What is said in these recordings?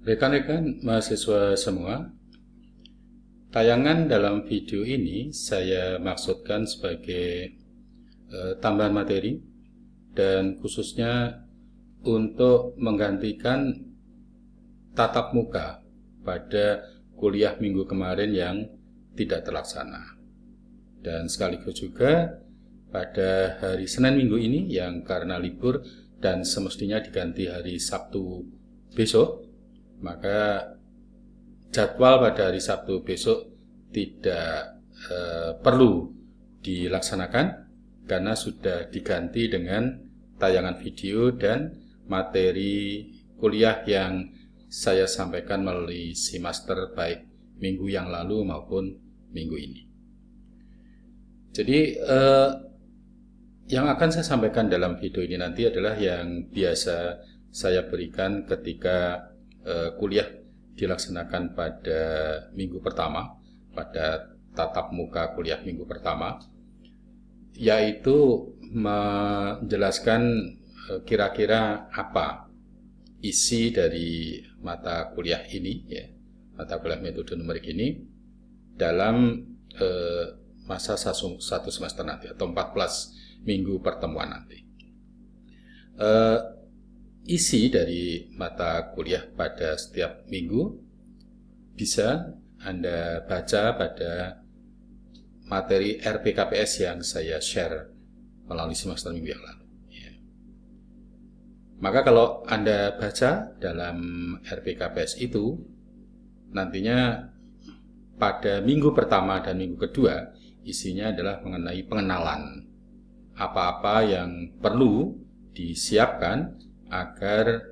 Rekan-rekan mahasiswa semua, tayangan dalam video ini saya maksudkan sebagai tambahan materi dan khususnya untuk menggantikan tatap muka pada kuliah minggu kemarin yang tidak terlaksana. Dan sekaligus juga pada hari Senin minggu ini yang karena libur dan semestinya diganti hari Sabtu besok, maka jadwal pada hari Sabtu besok tidak perlu dilaksanakan karena sudah diganti dengan tayangan video dan materi kuliah yang saya sampaikan melalui Simaster baik minggu yang lalu maupun minggu ini. Jadi yang akan saya sampaikan dalam video ini nanti adalah yang biasa saya berikan ketika kuliah dilaksanakan pada minggu pertama, pada tatap muka kuliah minggu pertama, yaitu menjelaskan kira-kira apa isi dari mata kuliah ini, ya, mata kuliah metode numerik ini dalam masa satu semester nanti atau 14 minggu pertemuan nanti. Isi dari mata kuliah pada setiap minggu bisa Anda baca pada materi RPKPS yang saya share melalui semester minggu yang lalu. Ya. Maka kalau Anda baca dalam RPKPS itu, nantinya pada minggu pertama dan minggu kedua, isinya adalah mengenai pengenalan apa-apa yang perlu disiapkan agar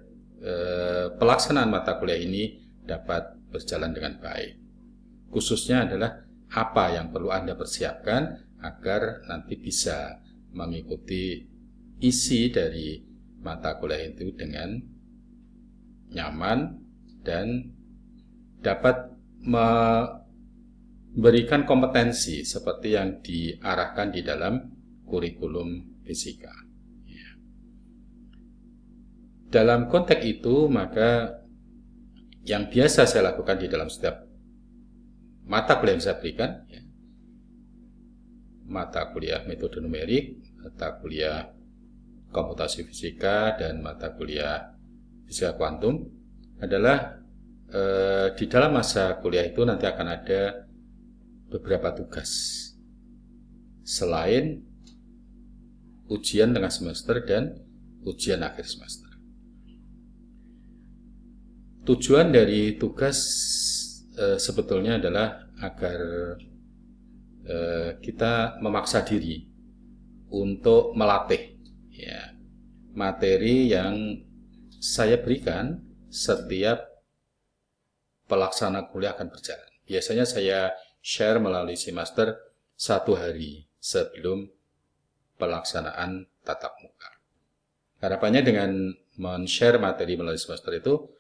pelaksanaan mata kuliah ini dapat berjalan dengan baik. Khususnya adalah apa yang perlu Anda persiapkan agar nanti bisa mengikuti isi dari mata kuliah itu dengan nyaman dan dapat memberikan kompetensi seperti yang diarahkan di dalam kurikulum fisika. Dalam konteks itu, maka yang biasa saya lakukan di dalam setiap mata kuliah yang saya berikan, ya, mata kuliah metode numerik, mata kuliah komputasi fisika, dan mata kuliah fisika kuantum adalah di dalam masa kuliah itu nanti akan ada beberapa tugas selain ujian tengah semester dan ujian akhir semester. Tujuan dari tugas sebetulnya adalah agar kita memaksa diri untuk melatih, ya, materi yang saya berikan setiap pelaksana kuliah akan berjalan. Biasanya saya share melalui Simaster 1 hari sebelum pelaksanaan tatap muka. Harapannya dengan men-share materi melalui Simaster itu,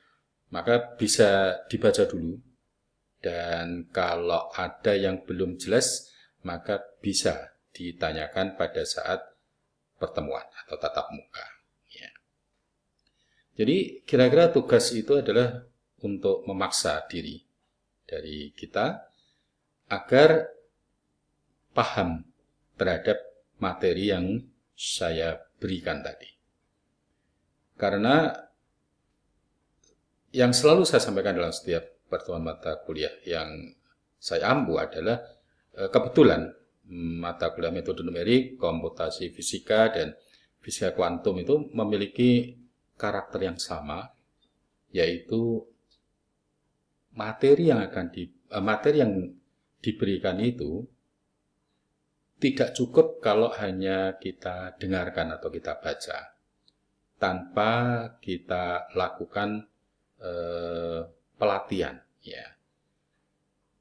maka bisa dibaca dulu, dan kalau ada yang belum jelas, maka bisa ditanyakan pada saat pertemuan atau tatap muka. Ya. Jadi kira-kira tugas itu adalah untuk memaksa diri dari kita agar paham terhadap materi yang saya berikan tadi. Karena yang selalu saya sampaikan dalam setiap pertemuan mata kuliah yang saya ampu adalah kebetulan mata kuliah metode numerik, komputasi fisika, dan fisika kuantum itu memiliki karakter yang sama, yaitu materi yang diberikan itu tidak cukup kalau hanya kita dengarkan atau kita baca tanpa kita lakukan pelatihan, ya,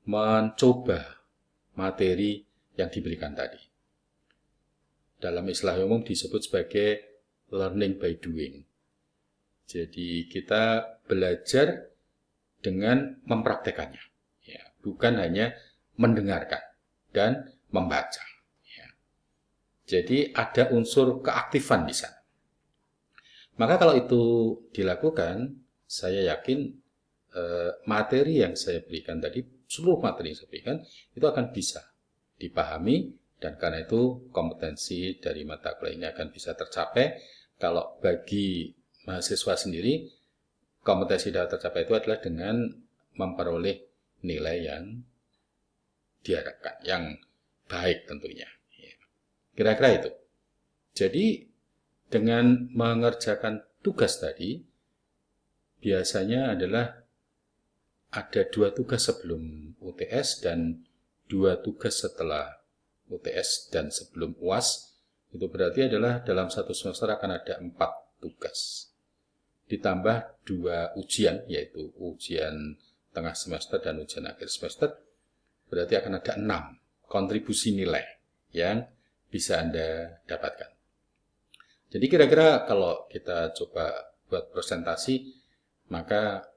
mencoba materi yang diberikan tadi. Dalam istilah umum disebut sebagai learning by doing. Jadi kita belajar dengan mempraktekannya, ya, bukan hanya mendengarkan dan membaca. Ya. Jadi ada unsur keaktifan di sana. Maka kalau itu dilakukan, saya yakin materi yang saya berikan tadi, seluruh materi yang saya berikan itu akan bisa dipahami, dan karena itu kompetensi dari mata kuliah ini akan bisa tercapai. Kalau bagi mahasiswa sendiri, kompetensi dapat tercapai itu adalah dengan memperoleh nilai yang diharapkan, yang baik tentunya. Kira-kira itu. Jadi dengan mengerjakan tugas tadi, biasanya adalah ada 2 tugas sebelum UTS dan 2 tugas setelah UTS dan sebelum UAS. Itu berarti adalah dalam satu semester akan ada 4 tugas. Ditambah 2 ujian, yaitu ujian tengah semester dan ujian akhir semester, berarti akan ada 6 kontribusi nilai yang bisa Anda dapatkan. Jadi kira-kira kalau kita coba buat presentasi, maka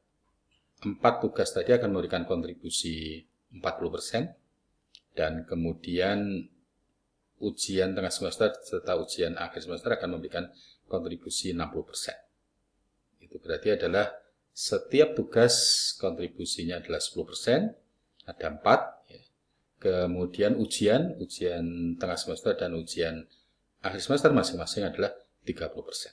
4 tugas tadi akan memberikan kontribusi 40%, dan kemudian ujian tengah semester serta ujian akhir semester akan memberikan kontribusi 60%. Itu berarti adalah setiap tugas kontribusinya adalah 10%, ada 4. Kemudian ujian tengah semester dan ujian akhir semester masing-masing adalah 30%.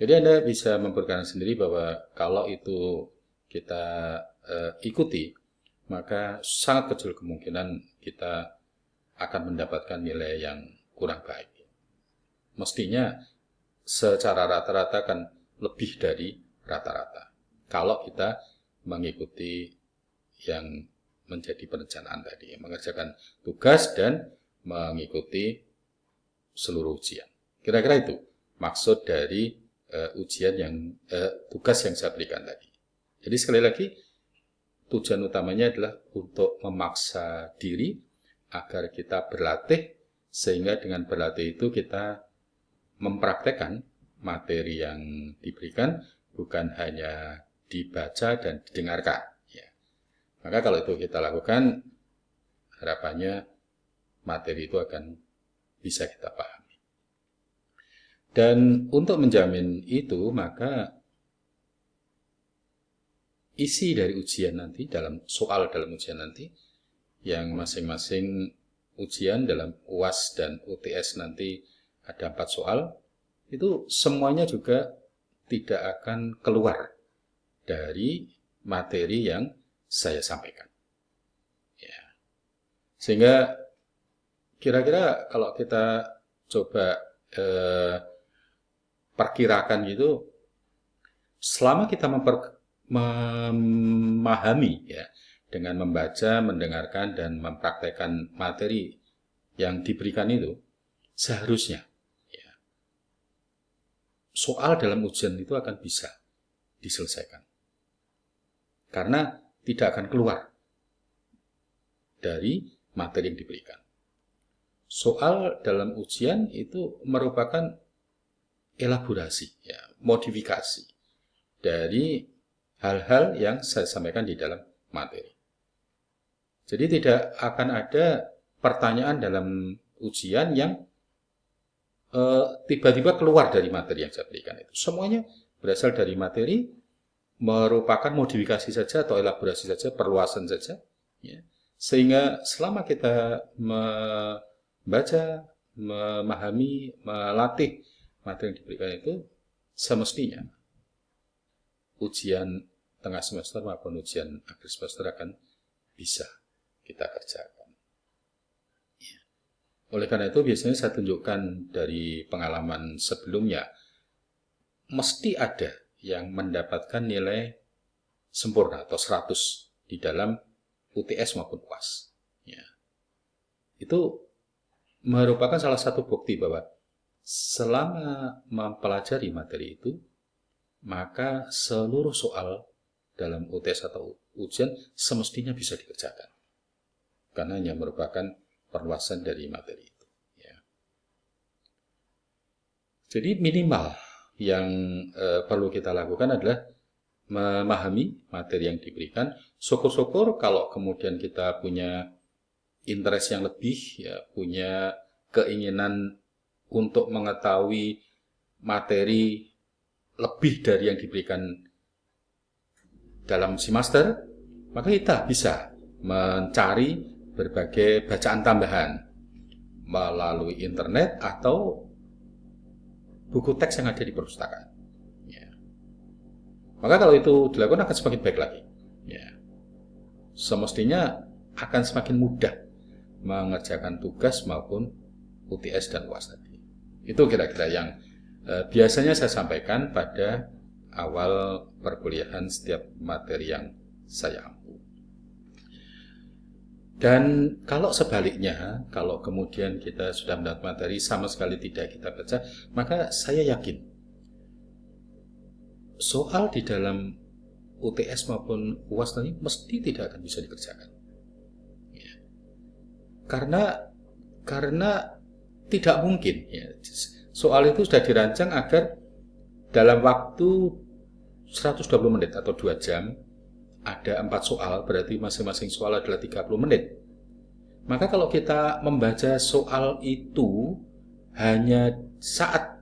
Jadi Anda bisa memperkirakan sendiri bahwa kalau itu kita ikuti, maka sangat kecil kemungkinan kita akan mendapatkan nilai yang kurang baik. Mestinya secara rata-rata kan lebih dari rata-rata kalau kita mengikuti yang menjadi perencanaan tadi, mengerjakan tugas dan mengikuti seluruh ujian. Kira-kira itu maksud dari tugas yang saya berikan tadi. Jadi sekali lagi, tujuan utamanya adalah untuk memaksa diri agar kita berlatih, sehingga dengan berlatih itu kita mempraktekkan materi yang diberikan, bukan hanya dibaca dan didengarkan. Ya. Maka kalau itu kita lakukan, harapannya materi itu akan bisa kita pahami. Dan untuk menjamin itu, maka isi dari ujian nanti, dalam ujian nanti, yang masing-masing ujian dalam UAS dan UTS nanti ada 4 soal, itu semuanya juga tidak akan keluar dari materi yang saya sampaikan. Ya. Sehingga kira-kira kalau kita coba perkirakan gitu, selama kita memahami ya, dengan membaca, mendengarkan, dan mempraktekkan materi yang diberikan itu, seharusnya ya, soal dalam ujian itu akan bisa diselesaikan. Karena tidak akan keluar dari materi yang diberikan. Soal dalam ujian itu merupakan elaborasi, ya, modifikasi dari hal-hal yang saya sampaikan di dalam materi. Jadi tidak akan ada pertanyaan dalam ujian yang tiba-tiba keluar dari materi yang saya berikan itu. Semuanya berasal dari materi, merupakan modifikasi saja atau elaborasi saja, perluasan saja. Ya. Sehingga selama kita membaca, memahami, melatih materi yang diberikan itu, semestinya ujian tengah semester maupun ujian akhir semester akan bisa kita kerjakan. Ya. Oleh karena itu biasanya saya tunjukkan dari pengalaman sebelumnya, mesti ada yang mendapatkan nilai sempurna atau 100 di dalam UTS maupun UAS. Ya. Itu merupakan salah satu bukti bahwa selama mempelajari materi itu, maka seluruh soal dalam UTS atau ujian semestinya bisa dikerjakan. Karena hanya merupakan perluasan dari materi itu. Ya. Jadi minimal yang perlu kita lakukan adalah memahami materi yang diberikan. Syukur-syukur kalau kemudian kita punya interest yang lebih, ya, punya keinginan untuk mengetahui materi lebih dari yang diberikan dalam semester, maka kita bisa mencari berbagai bacaan tambahan melalui internet atau buku teks yang ada di perpustakaan. Ya. Maka kalau itu dilakukan akan semakin baik lagi. Ya. Semestinya akan semakin mudah mengerjakan tugas maupun UTS dan UAS tadi. Itu kira-kira yang biasanya saya sampaikan pada awal perkuliahan setiap materi yang saya ampu. Dan kalau sebaliknya, kalau kemudian kita sudah mendapat materi sama sekali tidak kita baca, maka saya yakin soal di dalam UTS maupun UAS tadi mesti tidak akan bisa dikerjakan. Ya. Karena tidak mungkin. Ya. Soal itu sudah dirancang agar dalam waktu 120 menit atau 2 jam ada 4 soal, berarti masing-masing soal adalah 30 menit. Maka kalau kita membaca soal itu hanya saat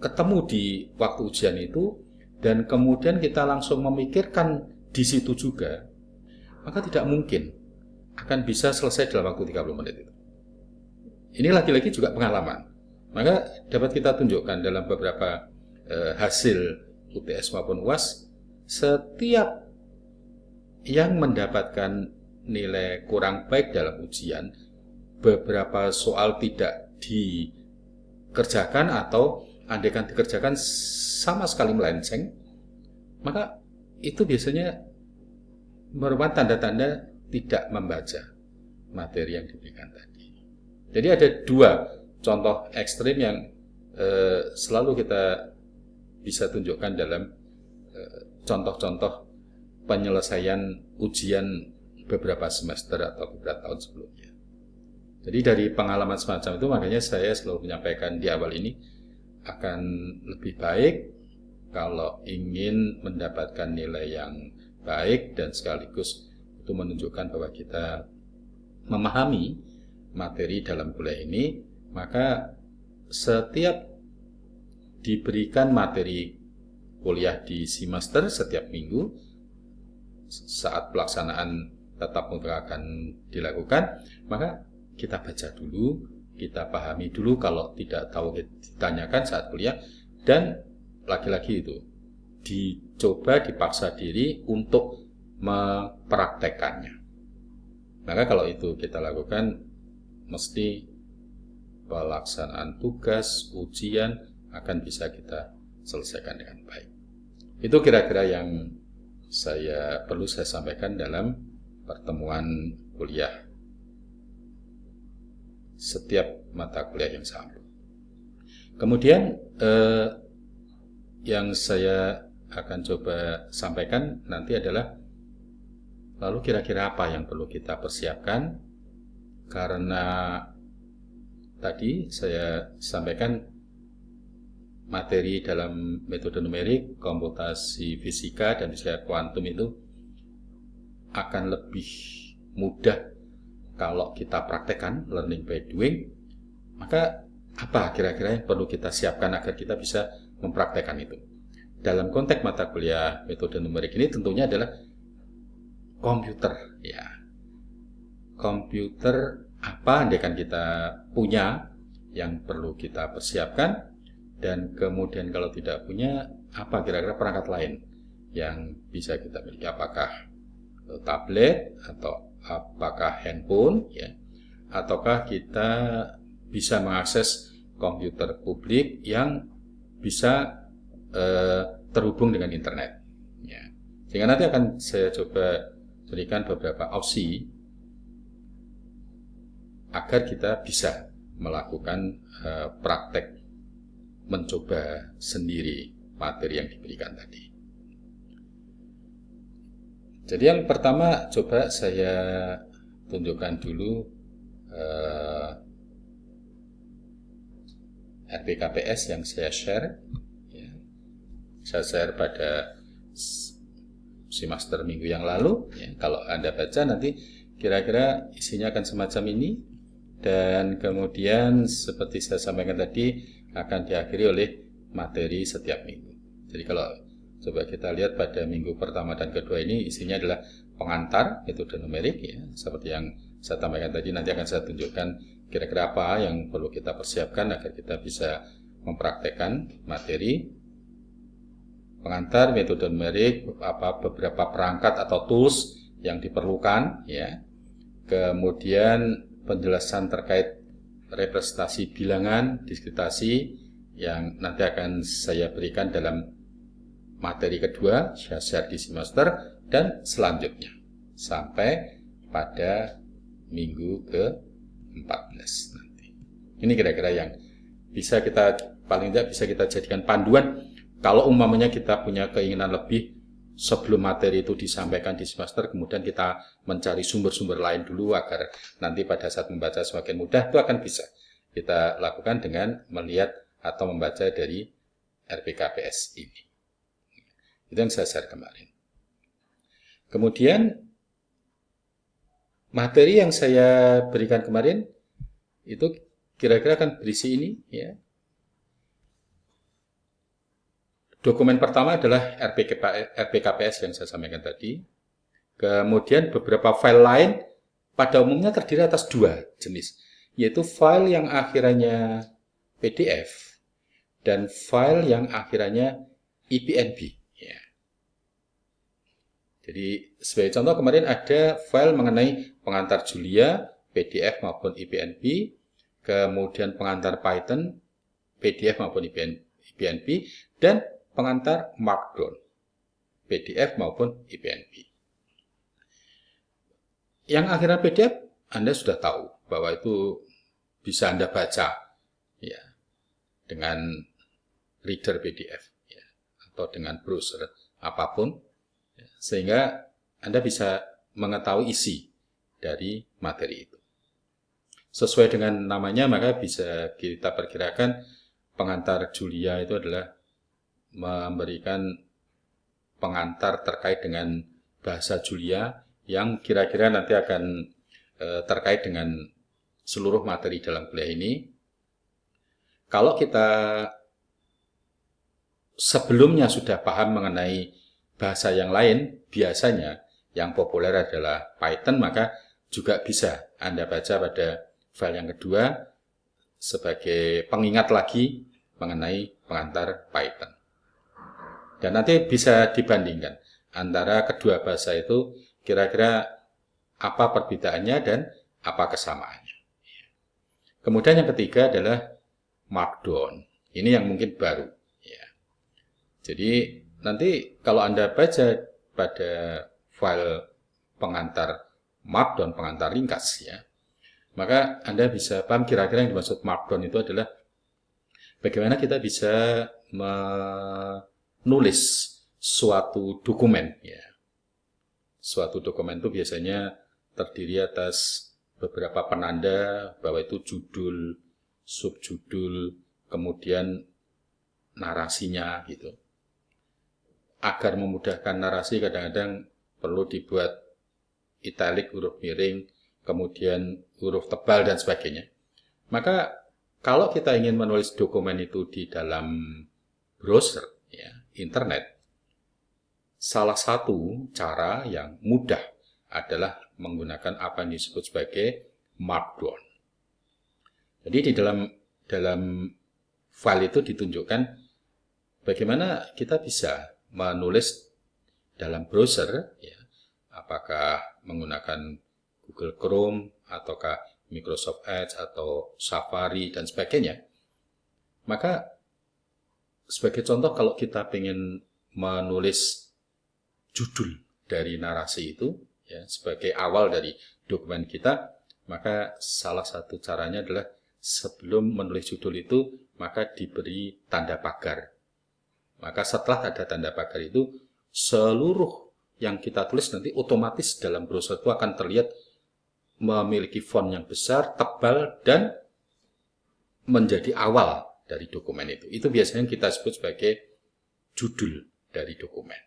ketemu di waktu ujian itu, dan kemudian kita langsung memikirkan di situ juga, maka tidak mungkin akan bisa selesai dalam waktu 30 menit itu. Ini lagi-lagi juga pengalaman. Maka dapat kita tunjukkan dalam beberapa hasil UTS maupun UAS, setiap yang mendapatkan nilai kurang baik dalam ujian, beberapa soal tidak dikerjakan atau andaikan dikerjakan sama sekali melenceng, maka itu biasanya merupakan tanda-tanda tidak membaca materi yang diberikan tadi. Jadi ada 2 contoh ekstrim yang selalu kita bisa tunjukkan dalam contoh-contoh penyelesaian ujian beberapa semester atau beberapa tahun sebelumnya. Jadi dari pengalaman semacam itu, makanya saya selalu menyampaikan di awal ini, akan lebih baik kalau ingin mendapatkan nilai yang baik dan sekaligus itu menunjukkan bahwa kita memahami materi dalam kuliah ini, maka setiap diberikan materi kuliah di semester setiap minggu, saat pelaksanaan tatap muka akan dilakukan, maka kita baca dulu, kita pahami dulu, kalau tidak tahu ditanyakan saat kuliah, dan lagi-lagi itu dicoba, dipaksa diri untuk mempraktekannya. Maka kalau itu kita lakukan, mesti pelaksanaan tugas, ujian akan bisa kita selesaikan dengan baik. Itu kira-kira yang perlu saya sampaikan dalam pertemuan kuliah setiap mata kuliah yang sama. Kemudian yang saya akan coba sampaikan nanti adalah lalu kira-kira apa yang perlu kita persiapkan, karena tadi saya sampaikan materi dalam metode numerik, komputasi fisika, dan fisika kuantum itu akan lebih mudah kalau kita praktekkan, learning by doing. Maka apa kira-kira yang perlu kita siapkan agar kita bisa mempraktekkan itu? Dalam konteks mata kuliah metode numerik ini tentunya adalah komputer. Ya. Komputer apa andaikan kita punya yang perlu kita persiapkan, dan kemudian kalau tidak punya, apa kira-kira perangkat lain yang bisa kita miliki? Apakah tablet atau apakah handphone, ya, ataukah kita bisa mengakses komputer publik yang bisa terhubung dengan internet, ya. Sehingga nanti akan saya coba berikan beberapa opsi agar kita bisa melakukan praktek mencoba sendiri materi yang diberikan tadi. Jadi yang pertama, coba saya tunjukkan dulu RPKPS yang saya share. Ya. Saya share pada semester minggu yang lalu. Ya. Kalau Anda baca nanti kira-kira isinya akan semacam ini. Dan kemudian seperti saya sampaikan tadi, akan diakhiri oleh materi setiap minggu. Jadi kalau Coba kita lihat pada minggu pertama dan kedua ini isinya adalah pengantar metode numerik ya. Seperti yang saya sampaikan tadi, nanti akan saya tunjukkan kira-kira apa yang perlu kita persiapkan agar kita bisa mempraktekkan materi pengantar metode numerik, beberapa perangkat atau tools yang diperlukan ya. Kemudian penjelasan terkait representasi bilangan, diskretasi yang nanti akan saya berikan dalam materi kedua, share di semester, dan selanjutnya sampai pada minggu ke-14 nanti. Ini kira-kira yang bisa kita, paling tidak bisa kita jadikan panduan kalau umpamanya kita punya keinginan lebih sebelum materi itu disampaikan di semester, kemudian kita mencari sumber-sumber lain dulu agar nanti pada saat membaca semakin mudah, itu akan bisa kita lakukan dengan melihat atau membaca dari RPKPS ini. Itu yang saya share kemarin. Kemudian materi yang saya berikan kemarin itu kira-kira akan berisi ini ya. Dokumen pertama adalah RPKPS yang saya sampaikan tadi. Kemudian beberapa file lain pada umumnya terdiri atas dua jenis, yaitu file yang akhirannya PDF dan file yang akhirannya IPNB. Ya. Jadi sebagai contoh kemarin ada file mengenai pengantar Julia, PDF maupun IPNB, kemudian pengantar Python, PDF maupun IPNB, dan pengantar Markdown, PDF maupun IPNB. Yang akhiran PDF Anda sudah tahu bahwa itu bisa Anda baca ya dengan reader PDF ya, atau dengan browser apapun ya, sehingga Anda bisa mengetahui isi dari materi itu. Sesuai dengan namanya maka bisa kita perkirakan pengantar Julia itu adalah memberikan pengantar terkait dengan bahasa Julia yang kira-kira nanti akan terkait dengan seluruh materi dalam kuliah ini. Kalau kita sebelumnya sudah paham mengenai bahasa yang lain, biasanya yang populer adalah Python, maka juga bisa Anda baca pada file yang kedua sebagai pengingat lagi mengenai pengantar Python. Dan nanti bisa dibandingkan antara kedua bahasa itu kira-kira apa perbedaannya dan apa kesamaannya. Kemudian yang ketiga adalah Markdown. Ini yang mungkin baru. Ya. Jadi nanti kalau Anda baca pada file pengantar Markdown, pengantar ringkas ya, maka Anda bisa paham kira-kira yang dimaksud Markdown itu adalah bagaimana kita bisa menulis suatu dokumen ya. Suatu dokumen itu biasanya terdiri atas beberapa penanda bahwa itu judul, subjudul, kemudian narasinya gitu. Agar memudahkan narasi kadang-kadang perlu dibuat italik, huruf miring, kemudian huruf tebal dan sebagainya. Maka kalau kita ingin menulis dokumen itu di dalam browser ya, internet, salah satu cara yang mudah adalah menggunakan apa yang disebut sebagai Markdown. Jadi di dalam file itu ditunjukkan bagaimana kita bisa menulis dalam browser, ya, apakah menggunakan Google Chrome, ataukah Microsoft Edge, atau Safari, dan sebagainya. Maka sebagai contoh kalau kita ingin menulis judul dari narasi itu, ya, sebagai awal dari dokumen kita, maka salah satu caranya adalah sebelum menulis judul itu, maka diberi tanda pagar. Maka setelah ada tanda pagar itu, seluruh yang kita tulis nanti otomatis dalam browser itu akan terlihat memiliki font yang besar, tebal, dan menjadi awal dari dokumen itu. Itu biasanya kita sebut sebagai judul dari dokumen.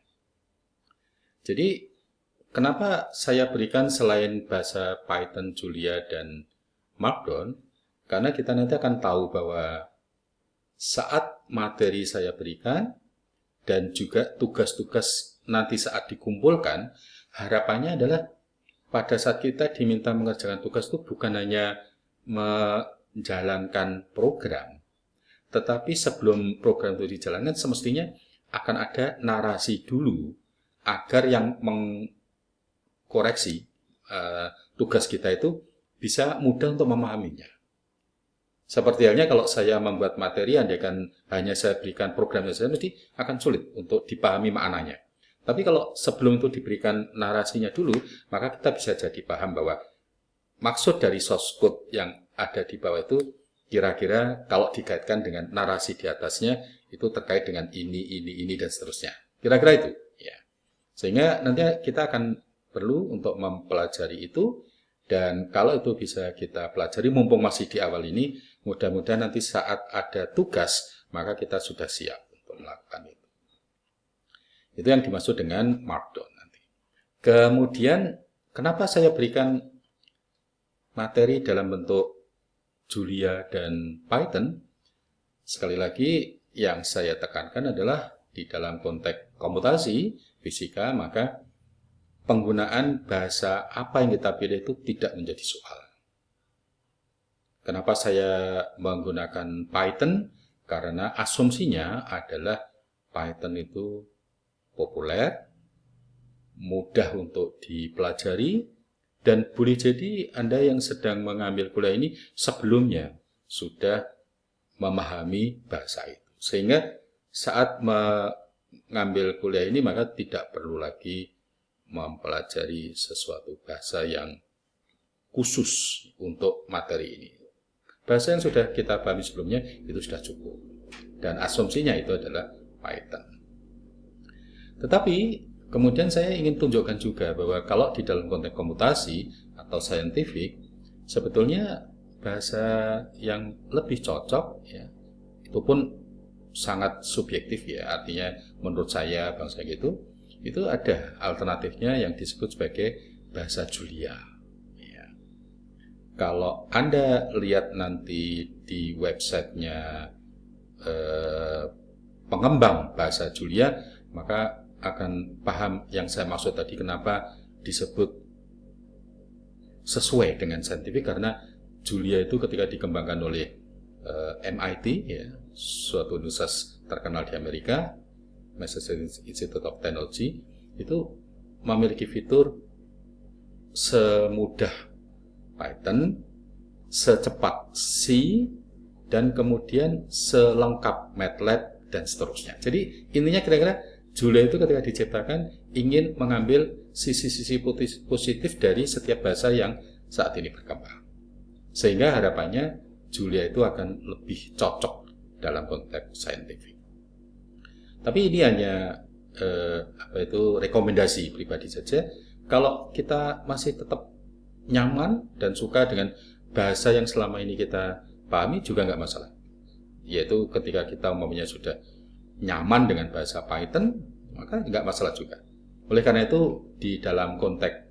Jadi, kenapa saya berikan selain bahasa Python, Julia, dan Markdown? Karena kita nanti akan tahu bahwa saat materi saya berikan, dan juga tugas-tugas nanti saat dikumpulkan, harapannya adalah pada saat kita diminta mengerjakan tugas itu bukan hanya menjalankan program, tetapi sebelum program itu dijalankan semestinya akan ada narasi dulu agar yang mengkoreksi tugas kita itu bisa mudah untuk memahaminya. Seperti halnya kalau saya membuat materi, andaikan hanya saya berikan programnya saja, mesti akan sulit untuk dipahami maknanya. Tapi kalau sebelum itu diberikan narasinya dulu, maka kita bisa jadi paham bahwa maksud dari source code yang ada di bawah itu kira-kira kalau dikaitkan dengan narasi di atasnya itu terkait dengan ini dan seterusnya. Kira-kira itu. Ya. Sehingga nanti kita akan perlu untuk mempelajari itu, dan kalau itu bisa kita pelajari mumpung masih di awal ini, mudah-mudahan nanti saat ada tugas maka kita sudah siap untuk melakukan itu. Itu yang dimaksud dengan Markdown nanti. Kemudian kenapa saya berikan materi dalam bentuk Julia dan Python? Sekali lagi yang saya tekankan adalah di dalam konteks komputasi fisika, maka penggunaan bahasa apa yang kita pilih itu tidak menjadi soal. Kenapa saya menggunakan Python? Karena asumsinya adalah Python itu populer, mudah untuk dipelajari, dan boleh jadi Anda yang sedang mengambil kuliah ini sebelumnya sudah memahami bahasa itu. Sehingga saat mengambil kuliah ini maka tidak perlu lagi mempelajari sesuatu bahasa yang khusus untuk materi ini. Bahasa yang sudah kita pahami sebelumnya itu sudah cukup. Dan asumsinya itu adalah Python. Tetapi kemudian saya ingin tunjukkan juga bahwa kalau di dalam konteks komputasi atau scientific, sebetulnya bahasa yang lebih cocok, ya, itu pun sangat subjektif ya, artinya menurut saya bangsa gitu, itu ada alternatifnya yang disebut sebagai bahasa Julia. Ya. Kalau Anda lihat nanti di websitenya pengembang bahasa Julia, maka akan paham yang saya maksud tadi kenapa disebut sesuai dengan saintifik, karena Julia itu ketika dikembangkan oleh MIT, ya, suatu universitas terkenal di Amerika, Massachusetts Institute of Technology, itu memiliki fitur semudah Python, secepat C, dan kemudian selengkap MATLAB dan seterusnya. Jadi intinya kira-kira Julia itu ketika diciptakan ingin mengambil sisi-sisi positif dari setiap bahasa yang saat ini berkembang. Sehingga harapannya Julia itu akan lebih cocok dalam konteks saintifik. Tapi ini hanya rekomendasi pribadi saja. Kalau kita masih tetap nyaman dan suka dengan bahasa yang selama ini kita pahami juga nggak masalah. Yaitu ketika kita umpamanya sudah nyaman dengan bahasa Python, maka nggak masalah juga. Oleh karena itu, di dalam konteks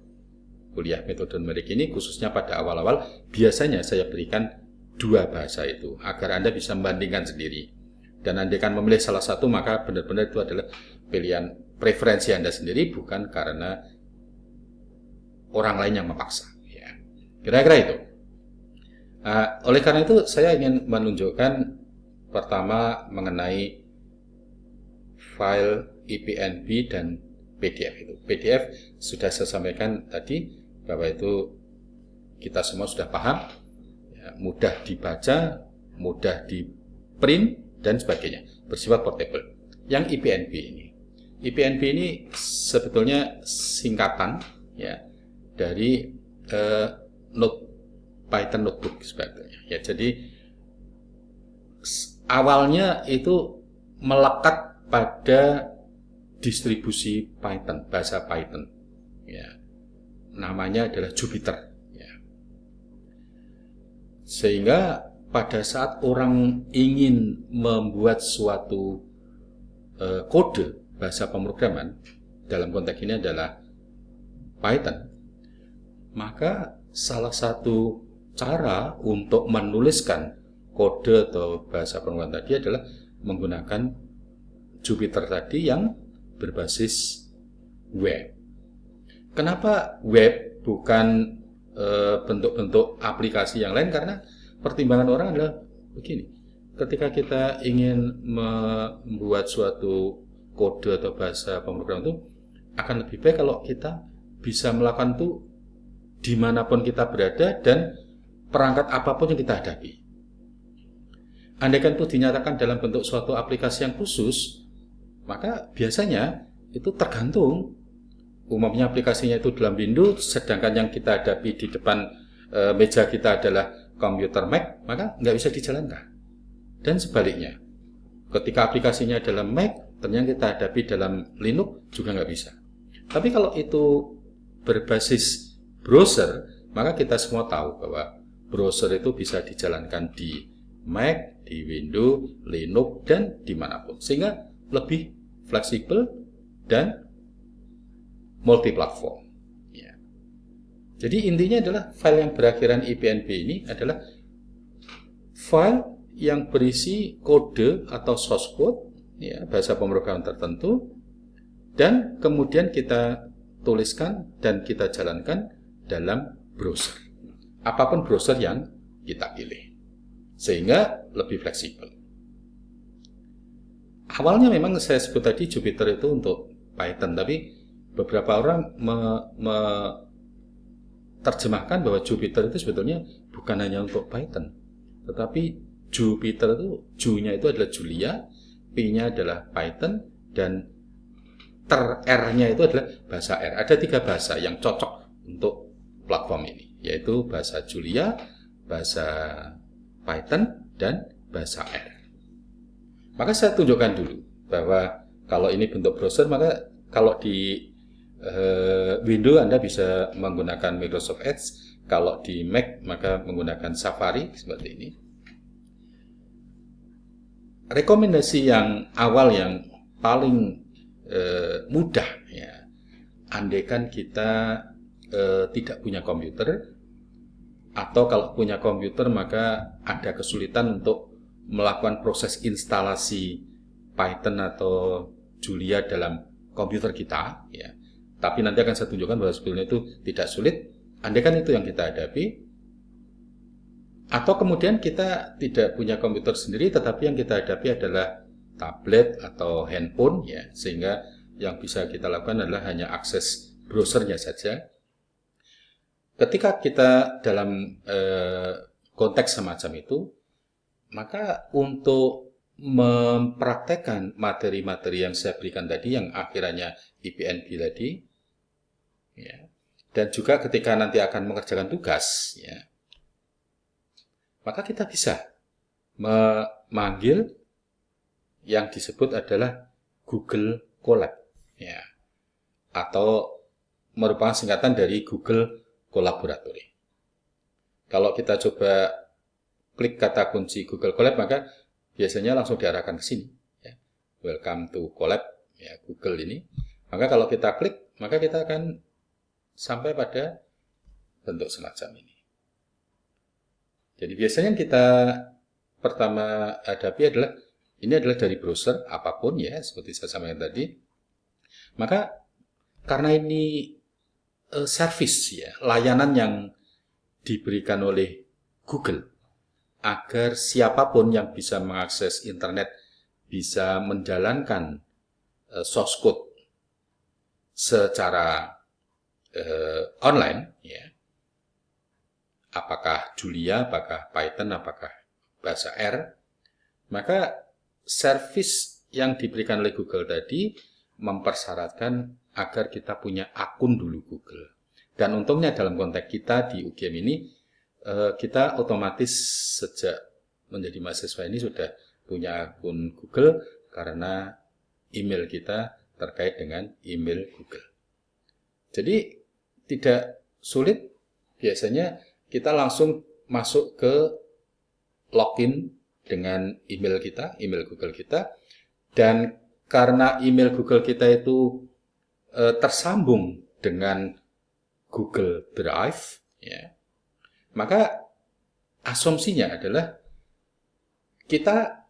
kuliah metode numerik ini, khususnya pada awal-awal, biasanya saya berikan dua bahasa itu, agar Anda bisa membandingkan sendiri. Dan Anda akan memilih salah satu, maka benar-benar itu adalah pilihan preferensi Anda sendiri, bukan karena orang lain yang memaksa. Ya. Kira-kira itu. Oleh karena itu, saya ingin menunjukkan pertama mengenai file IPNB dan PDF itu. PDF sudah saya sampaikan tadi bahwa itu kita semua sudah paham, ya, mudah dibaca, mudah di print dan sebagainya, bersifat portable. Yang IPNB ini sebetulnya singkatan ya dari Python Notebook sebetulnya. Ya, jadi awalnya itu melekat pada distribusi Python, bahasa Python. Ya. Namanya adalah Jupyter. Ya. Sehingga pada saat orang ingin membuat suatu kode bahasa pemrograman, dalam konteks ini adalah Python, maka salah satu cara untuk menuliskan kode atau bahasa pemrograman tadi adalah menggunakan Jupyter tadi yang berbasis web. Kenapa web bukan bentuk-bentuk aplikasi yang lain? Karena pertimbangan orang adalah begini, ketika kita ingin membuat suatu kode atau bahasa pemrograman itu akan lebih baik kalau kita bisa melakukan itu dimanapun kita berada dan perangkat apapun yang kita hadapi. Andaikan itu dinyatakan dalam bentuk suatu aplikasi yang khusus, maka biasanya itu tergantung. Umumnya aplikasinya itu dalam Windows, sedangkan yang kita hadapi di depan meja kita adalah komputer Mac, maka nggak bisa dijalankan. Dan sebaliknya, ketika aplikasinya dalam Mac, ternyata kita hadapi dalam Linux juga nggak bisa. Tapi kalau itu berbasis browser, maka kita semua tahu bahwa browser itu bisa dijalankan di Mac, di Windows, Linux, dan dimanapun. Sehingga lebih fleksibel dan multiplatform. Ya. Jadi intinya adalah file yang berakhiran IPNB ini adalah file yang berisi kode atau source code, ya, bahasa pemrograman tertentu, dan kemudian kita tuliskan dan kita jalankan dalam browser. Apapun browser yang kita pilih. Sehingga lebih fleksibel. Awalnya memang saya sebut tadi Jupyter itu untuk Python, tapi beberapa orang terjemahkan bahwa Jupyter itu sebetulnya bukan hanya untuk Python, tetapi Jupyter itu Ju-nya itu adalah Julia, P-nya adalah Python, dan R-nya itu adalah bahasa R. Ada 3 bahasa yang cocok untuk platform ini, yaitu bahasa Julia, bahasa Python, dan bahasa R. Maka saya tunjukkan dulu bahwa kalau ini bentuk browser, maka kalau di Windows Anda bisa menggunakan Microsoft Edge, kalau di Mac maka menggunakan Safari seperti ini. Rekomendasi yang awal yang paling mudah, ya, andaikan kita tidak punya komputer, atau kalau punya komputer maka ada kesulitan untuk melakukan proses instalasi Python atau Julia dalam komputer kita, ya. Tapi nanti akan saya tunjukkan bahwa sebetulnya itu tidak sulit. Andaikan itu yang kita hadapi, atau kemudian kita tidak punya komputer sendiri, tetapi yang kita hadapi adalah tablet atau handphone, ya, sehingga yang bisa kita lakukan adalah hanya akses browsernya saja. Ketika kita dalam konteks semacam itu, maka untuk mempraktekkan materi-materi yang saya berikan tadi, yang akhirannya IPNB tadi, ya, dan juga ketika nanti akan mengerjakan tugas, ya, maka kita bisa memanggil yang disebut adalah Google Colab, ya, atau merupakan singkatan dari Google Collaboratory. Kalau kita coba klik kata kunci Google Colab, maka biasanya langsung diarahkan ke sini, ya. Welcome to Colab, ya, Google ini. Maka kalau kita klik, maka kita akan sampai pada bentuk semacam ini. Jadi biasanya yang kita pertama hadapi adalah ini adalah dari browser apapun, ya, seperti saya sampaikan tadi. Maka karena ini service, ya, layanan yang diberikan oleh Google agar siapapun yang bisa mengakses internet bisa menjalankan source code secara online, ya, apakah Julia, apakah Python, apakah bahasa R, maka service yang diberikan oleh Google tadi mempersyaratkan agar kita punya akun dulu Google. Dan untungnya dalam konteks kita di UGM ini, kita otomatis sejak menjadi mahasiswa ini sudah punya akun Google karena email kita terkait dengan email Google. Jadi tidak sulit, biasanya kita langsung masuk ke login dengan email kita, email Google kita, dan karena email Google kita itu tersambung dengan Google Drive, ya, maka asumsinya adalah kita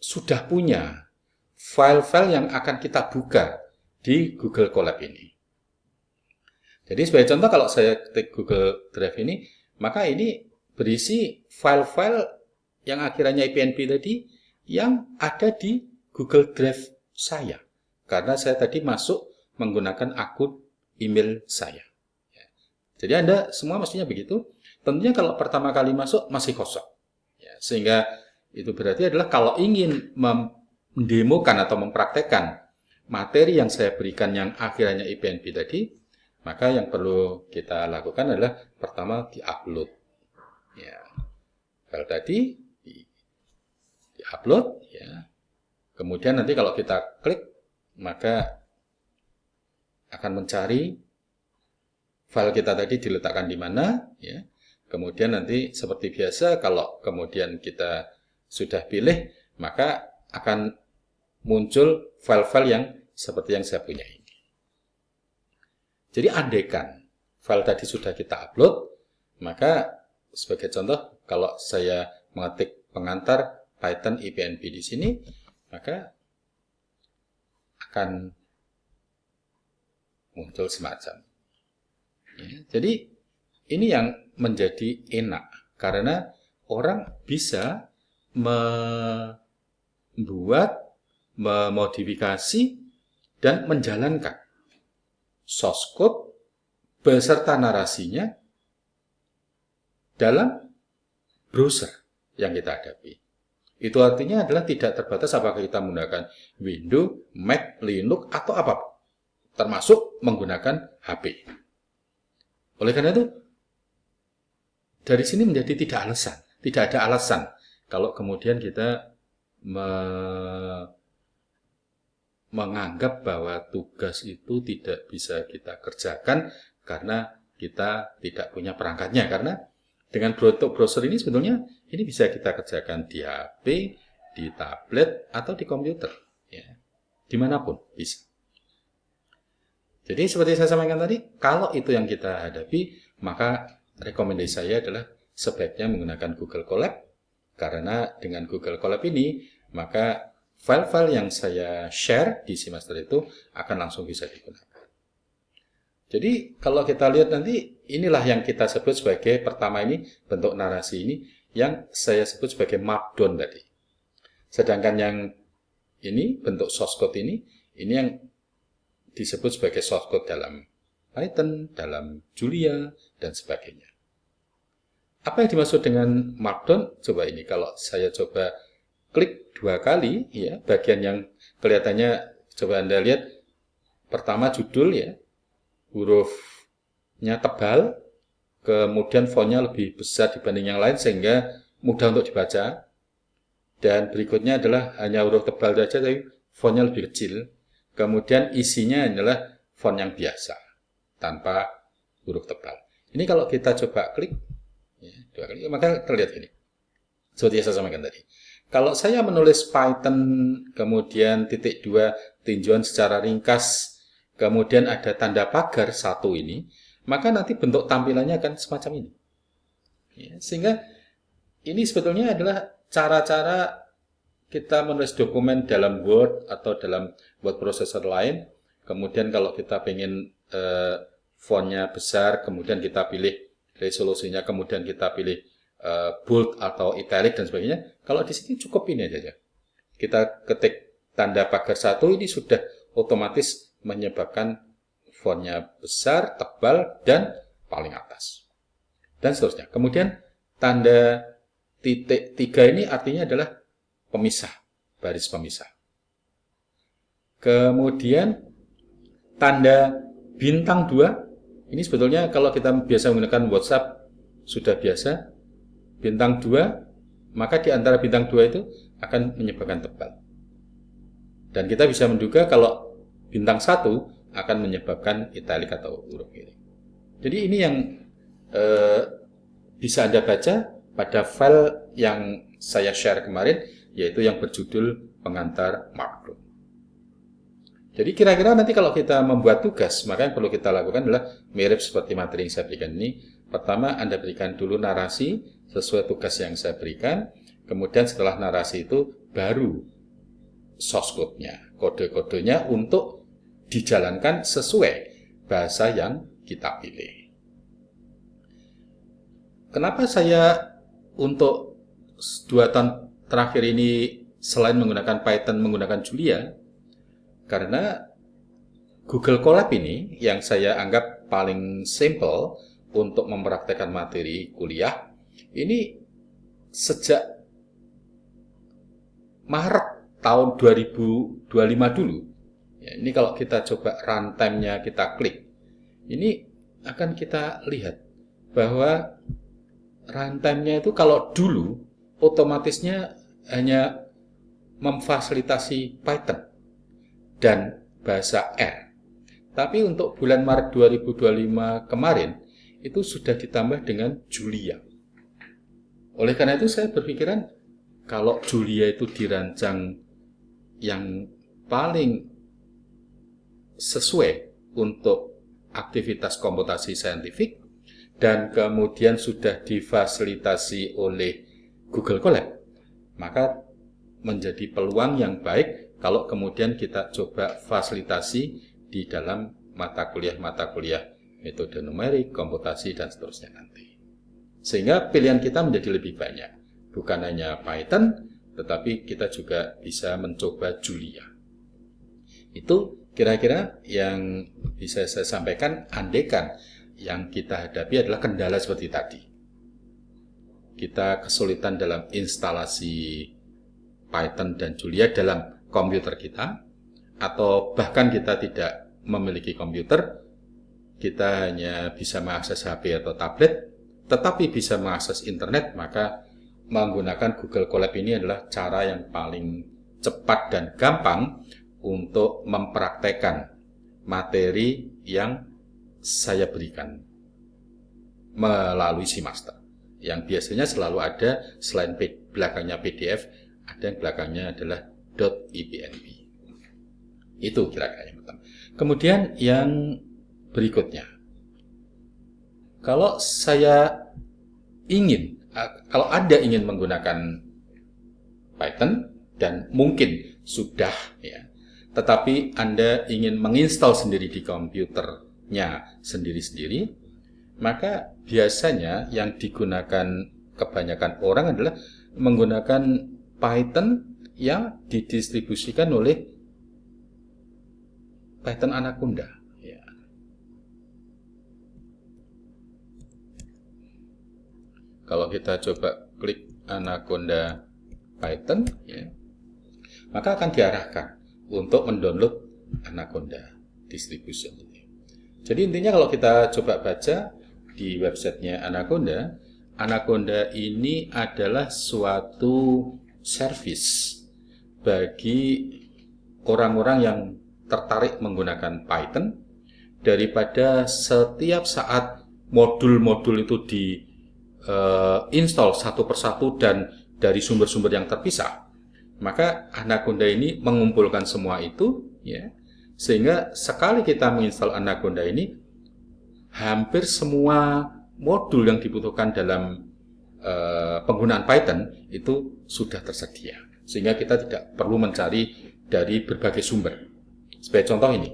sudah punya file-file yang akan kita buka di Google Colab ini. Jadi sebagai contoh, kalau saya ketik Google Drive ini, maka ini berisi file-file yang akhirannya IPNB tadi yang ada di Google Drive saya. Karena saya tadi masuk menggunakan akun email saya. Jadi Anda semua mestinya begitu. Tentunya kalau pertama kali masuk masih kosong. Sehingga itu berarti adalah kalau ingin mendemokan atau mempraktekkan materi yang saya berikan yang akhirannya IPNB tadi, maka yang perlu kita lakukan adalah pertama di-upload. File tadi di-upload, kemudian nanti kalau kita klik, maka akan mencari file kita tadi diletakkan di mana. Kemudian nanti seperti biasa, kalau kemudian kita sudah pilih, maka akan muncul file-file yang seperti yang saya punya ini. Jadi andaikan file tadi sudah kita upload, maka sebagai contoh, kalau saya mengetik pengantar Python IPNB di sini, maka akan muncul semacam. Jadi ini yang menjadi enak, karena orang bisa membuat, memodifikasi, dan menjalankan source code beserta narasinya dalam browser yang kita hadapi. Itu artinya adalah tidak terbatas apakah kita menggunakan Windows, Mac, Linux, atau apapun, termasuk menggunakan HP. Oleh karena itu, dari sini menjadi tidak ada alasan kalau kemudian kita menganggap bahwa tugas itu tidak bisa kita kerjakan karena kita tidak punya perangkatnya. Karena dengan browser ini sebetulnya ini bisa kita kerjakan di HP, di tablet, atau di komputer. Dimanapun bisa. Jadi seperti saya sampaikan tadi, kalau itu yang kita hadapi, maka rekomendasi saya adalah sebaiknya menggunakan Google Colab. Karena dengan Google Colab ini, maka file-file yang saya share di Seamaster itu akan langsung bisa digunakan. Jadi kalau kita lihat nanti, inilah yang kita sebut sebagai, pertama ini bentuk narasi ini, yang saya sebut sebagai markdown tadi. Sedangkan yang ini, bentuk source code ini yang disebut sebagai source code dalam Python, dalam Julia, dan sebagainya. Apa yang dimaksud dengan markdown? Coba ini, kalau saya coba klik 2 kali, bagian yang kelihatannya, coba Anda lihat, pertama judul, hurufnya tebal, kemudian fontnya lebih besar dibanding yang lain, sehingga mudah untuk dibaca, dan berikutnya adalah hanya huruf tebal saja, tapi fontnya lebih kecil, kemudian isinya adalah font yang biasa, tanpa huruf tebal. Ini kalau kita coba klik, 2 kali, maka terlihat ini. Seperti yang saya sampaikan tadi. Kalau saya menulis Python, kemudian .2, tinjauan secara ringkas, kemudian ada tanda pagar 1 ini, maka nanti bentuk tampilannya akan semacam ini. Sehingga ini sebetulnya adalah cara-cara kita menulis dokumen dalam Word atau dalam word processor lain. Kemudian kalau kita ingin fontnya besar, kemudian kita pilih resolusinya, kemudian kita pilih bold atau italic dan sebagainya. Kalau di sini cukup ini saja. Kita ketik tanda pagar 1, ini sudah otomatis menyebabkan fontnya besar, tebal, dan paling atas. Dan seterusnya. Kemudian tanda titik 3 ini artinya adalah pemisah, baris pemisah. Kemudian tanda bintang 2, ini sebetulnya kalau kita biasa menggunakan WhatsApp sudah biasa. Bintang 2, maka di antara bintang 2 itu akan menyebabkan tebal. Dan kita bisa menduga kalau bintang 1 akan menyebabkan italic atau huruf miring. Jadi ini yang bisa Anda baca pada file yang saya share kemarin, yaitu yang berjudul pengantar markdown. Jadi kira-kira nanti kalau kita membuat tugas, maka yang perlu kita lakukan adalah mirip seperti materi yang saya berikan ini. Pertama, Anda berikan dulu narasi sesuai tugas yang saya berikan. Kemudian setelah narasi itu, baru source code-nya, kode-kodenya untuk dijalankan sesuai bahasa yang kita pilih. Kenapa saya untuk 2 tahun terakhir ini selain menggunakan Python menggunakan Julia? Karena Google Colab ini yang saya anggap paling simple untuk mempraktekkan materi kuliah, ini sejak Maret tahun 2025 dulu. Ya, ini kalau kita coba runtime-nya kita klik, ini akan kita lihat bahwa runtime-nya itu kalau dulu otomatisnya hanya memfasilitasi Python dan bahasa R. Tapi untuk bulan Maret 2025 kemarin itu sudah ditambah dengan Julia. Oleh karena itu saya berpikiran kalau Julia itu dirancang yang paling sesuai untuk aktivitas komputasi saintifik dan kemudian sudah difasilitasi oleh Google Colab, maka menjadi peluang yang baik kalau kemudian kita coba fasilitasi di dalam mata kuliah metode numerik, komputasi, dan seterusnya nanti. Sehingga pilihan kita menjadi lebih banyak. Bukan hanya Python, tetapi kita juga bisa mencoba Julia. Itu kira-kira yang bisa saya sampaikan, andaikan yang kita hadapi adalah kendala seperti tadi. Kita kesulitan dalam instalasi Python dan Julia dalam komputer kita, atau bahkan kita tidak memiliki komputer, kita hanya bisa mengakses HP atau tablet, tetapi bisa mengakses internet, maka menggunakan Google Colab ini adalah cara yang paling cepat dan gampang untuk mempraktekkan materi yang saya berikan melalui Simaster. Yang biasanya selalu ada, selain belakangnya PDF, ada yang belakangnya adalah .ipnb. Itu kira-kira yang pertama. Kemudian yang berikutnya, kalau Anda ingin menggunakan Python dan mungkin sudah ya, tetapi Anda ingin menginstal sendiri di komputernya sendiri-sendiri, maka biasanya yang digunakan kebanyakan orang adalah menggunakan Python yang didistribusikan oleh Python Anaconda. Ya. Kalau kita coba klik Anaconda Python, ya, maka akan diarahkan untuk mendownload Anaconda Distribution. Jadi intinya kalau kita coba baca di websitenya Anaconda, Anaconda ini adalah suatu service bagi orang-orang yang tertarik menggunakan Python, daripada setiap saat modul-modul itu install satu persatu dan dari sumber-sumber yang terpisah, maka Anaconda ini mengumpulkan semua itu, ya, sehingga sekali kita menginstal Anaconda ini, hampir semua modul yang dibutuhkan dalam penggunaan Python itu sudah tersedia, sehingga kita tidak perlu mencari dari berbagai sumber. Sebagai contoh ini,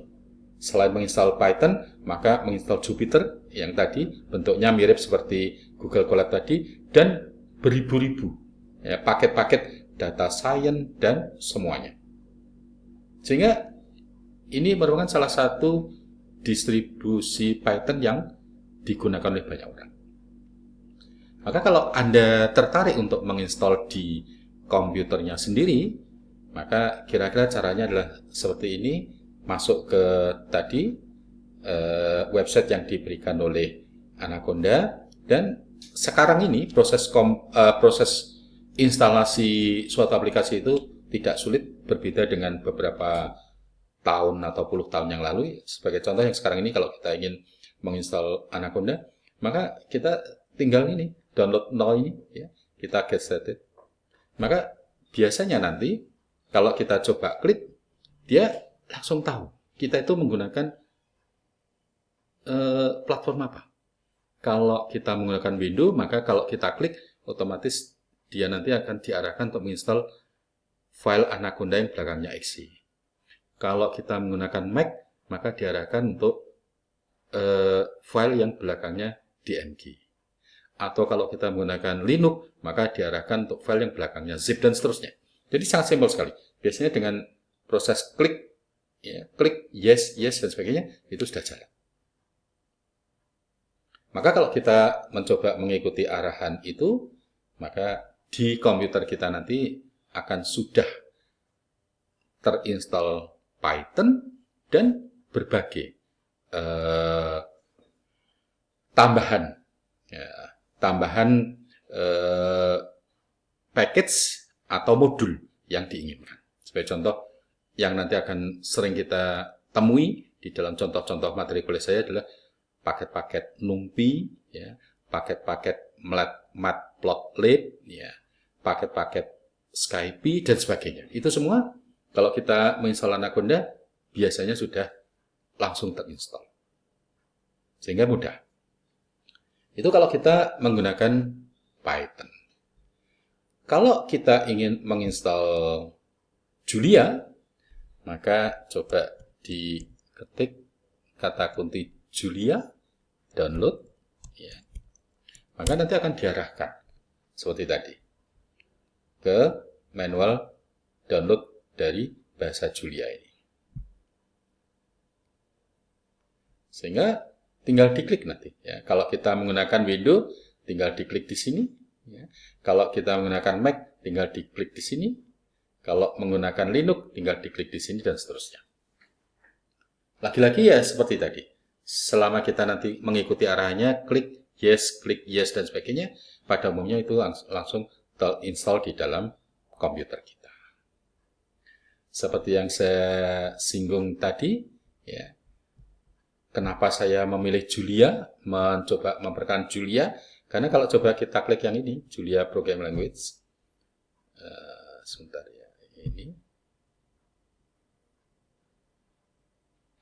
selain menginstal Python, maka menginstal Jupyter yang tadi bentuknya mirip seperti Google Colab tadi, dan beribu-ribu ya, paket-paket data science dan semuanya. Sehingga ini merupakan salah satu distribusi Python yang digunakan oleh banyak orang. Maka kalau Anda tertarik untuk menginstal di komputernya sendiri, maka kira-kira caranya adalah seperti ini. Masuk ke tadi website yang diberikan oleh Anaconda, dan sekarang ini proses instalasi suatu aplikasi itu tidak sulit, berbeda dengan beberapa tahun atau puluh tahun yang lalu. Sebagai contoh, yang sekarang ini kalau kita ingin menginstal Anaconda, maka kita tinggal ini download now ini, ya, kita get started. Maka biasanya nanti kalau kita coba klik, dia langsung tahu kita itu menggunakan platform apa. Kalau kita menggunakan Windows, maka kalau kita klik, otomatis dia nanti akan diarahkan untuk menginstal file Anaconda yang belakangnya exe. Kalau kita menggunakan Mac, maka diarahkan untuk file yang belakangnya dmg. Atau kalau kita menggunakan Linux, maka diarahkan untuk file yang belakangnya zip dan seterusnya. Jadi sangat simpel sekali. Biasanya dengan proses klik, ya, klik yes, yes dan sebagainya, itu sudah jalan. Maka kalau kita mencoba mengikuti arahan itu, maka di komputer kita nanti akan sudah terinstall Python dan berbagai tambahan package atau modul yang diinginkan. Sebagai contoh, yang nanti akan sering kita temui di dalam contoh-contoh materi kuliah saya adalah paket-paket NumPy, ya, paket-paket Matplotlib, ya, paket-paket SciPy dan sebagainya. Itu semua kalau kita menginstal Anaconda biasanya sudah langsung terinstall, sehingga mudah. Itu kalau kita menggunakan Python. Kalau kita ingin menginstal Julia, maka coba diketik kata kunci Julia, download, ya. Maka nanti akan diarahkan seperti tadi ke manual download dari bahasa Julia ini. Sehingga tinggal diklik nanti. Ya. Kalau kita menggunakan Windows, tinggal diklik di sini. Ya. Kalau kita menggunakan Mac, tinggal diklik di sini. Kalau menggunakan Linux, tinggal diklik di sini dan seterusnya. Lagi-lagi ya seperti tadi. Selama kita nanti mengikuti arahannya, klik yes, dan sebagainya, pada umumnya itu langsung terinstall di dalam komputer kita. Seperti yang saya singgung tadi, ya. Kenapa saya memilih Julia, mencoba memperkenalkan Julia? Karena kalau coba kita klik yang ini, Julia Programming Language, sebentar ya, ini.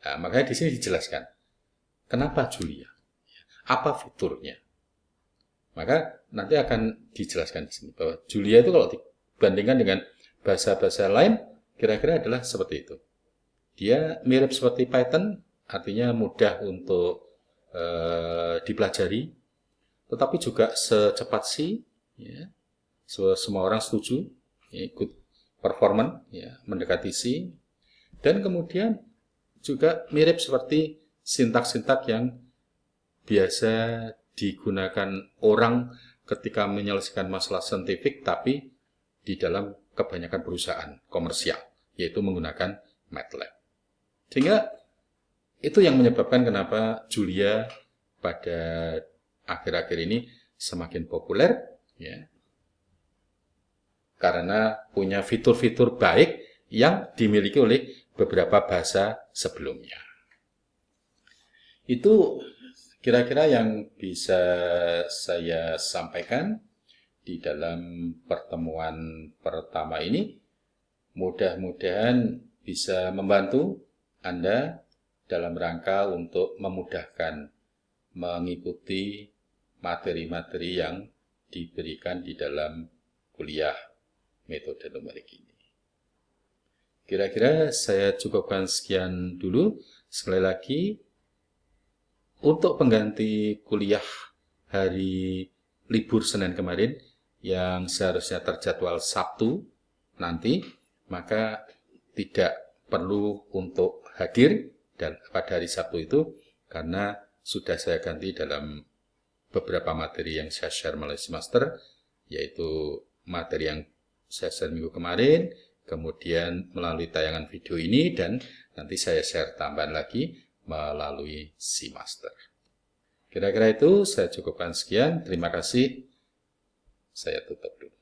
Nah, makanya di sini dijelaskan, kenapa Julia? Apa fiturnya? Maka nanti akan dijelaskan di sini bahwa Julia itu kalau dibandingkan dengan bahasa-bahasa lain, kira-kira adalah seperti itu. Dia mirip seperti Python, artinya mudah untuk dipelajari, tetapi juga secepat C, ya, semua orang setuju, ya, good performance, ya, mendekati C, dan kemudian juga mirip seperti sintak-sintak yang biasa digunakan orang ketika menyelesaikan masalah saintifik, tapi di dalam kebanyakan perusahaan komersial, yaitu menggunakan MATLAB. Sehingga itu yang menyebabkan kenapa Julia pada akhir-akhir ini semakin populer, ya, karena punya fitur-fitur baik yang dimiliki oleh beberapa bahasa sebelumnya. Itu kira-kira yang bisa saya sampaikan di dalam pertemuan pertama ini. Mudah-mudahan bisa membantu Anda dalam rangka untuk memudahkan mengikuti materi-materi yang diberikan di dalam kuliah metode numerik ini. Kira-kira saya cukupkan sekian dulu. Sekali lagi, untuk pengganti kuliah hari libur Senin kemarin yang seharusnya terjadwal Sabtu nanti, maka tidak perlu untuk hadir dan pada hari Sabtu itu, karena sudah saya ganti dalam beberapa materi yang saya share melalui semester, yaitu materi yang saya share minggu kemarin, kemudian melalui tayangan video ini, dan nanti saya share tambahan lagi melalui semester. Kira-kira itu saya cukupkan sekian. Terima kasih. Saya tutup dulu.